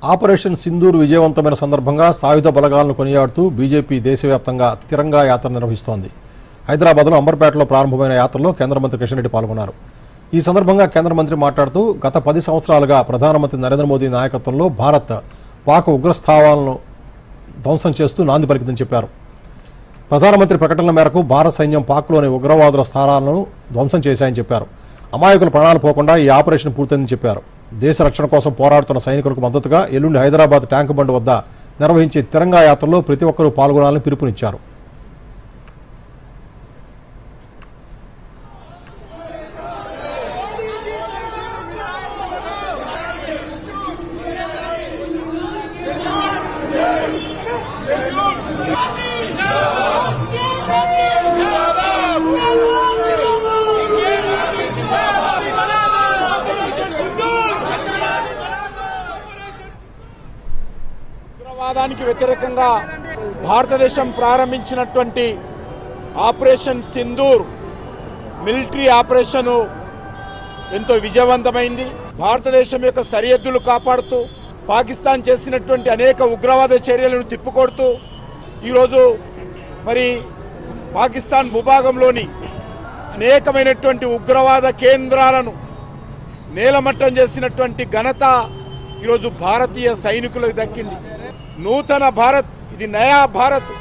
Operation Sindoor విజయవంతమైన సందర్భంగా సాయుధ బలగాలను కొనియాడుతూ బీజేపీ దేశవ్యాప్తంగా తిరంగా యాత్ర నిర్వహిస్తోంది. హైదరాబాద్లో అంబర్పేటలో ప్రారంభమైన యాత్రలో కేంద్ర మంత్రి కిషన్ రెడ్డి పాల్గొన్నారు. ఈ సందర్భంగా కేంద్ర మంత్రి మాట్లాడుతూ గత 10 సంవత్సరాలుగా ప్రధానమంత్రి నరేంద్ర మోదీ నాయకత్వంలో భారత్ పాక్ ఉగ్రస్థావరాలను ధ్వంసం చేస్తూ నాంది పలికిందని చెప్పారు. ప్రధానమంత్రి ప్రకటనల మేరకు భారత సైన్యం పాక్లోని ఉగ్రవాదుల స్థావరాలను ధ్వంసం చేశాయని చెప్పారు. అమాయకుల ప్రాణాలు పోకుండా ఈ ఆపరేషన్ పూర్తయిందని చెప్పారు. దేశ రక్షణ కోసం పోరాడుతున్న సైనికులకు మద్దతుగా ఎల్లుండి హైదరాబాద్ ట్యాంకు బండ్ వద్ద నిర్వహించే తిరంగా యాత్రలో ప్రతి ఒక్కరూ పాల్గొనాలని పిలుపునిచ్చారు. ఉగ్రవాదానికి వ్యతిరేకంగా భారతదేశం ప్రారంభించినటువంటి ఆపరేషన్ సింధూర్ మిలిటరీ ఆపరేషన్ ఎంతో విజయవంతమైంది. భారతదేశం యొక్క సరిహద్దులు కాపాడుతూ పాకిస్తాన్ చేసినటువంటి అనేక ఉగ్రవాద చర్యలను తిప్పికొడుతూ ఈరోజు మరి పాకిస్తాన్ భూభాగంలోని అనేకమైనటువంటి ఉగ్రవాద కేంద్రాలను నేలమట్టం చేసినటువంటి ఘనత ఈరోజు భారతీయ సైనికులకు దక్కింది. నూతన భారత్, ఇది నయా భారత్,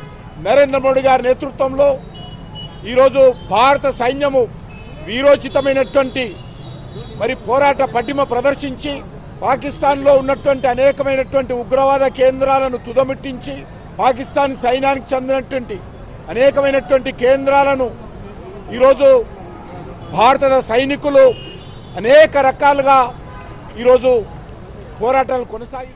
నరేంద్ర మోడీ గారి నేతృత్వంలో ఈరోజు భారత సైన్యము వీరోచితమైనటువంటి మరి పోరాట పటిమ ప్రదర్శించి పాకిస్తాన్లో ఉన్నటువంటి అనేకమైనటువంటి ఉగ్రవాద కేంద్రాలను తుదముట్టించి పాకిస్తాన్ సైన్యానికి చెందినటువంటి అనేకమైనటువంటి కేంద్రాలను ఈరోజు భారత సైనికులు అనేక రకాలుగా ఈరోజు పోరాటాలు కొనసాగి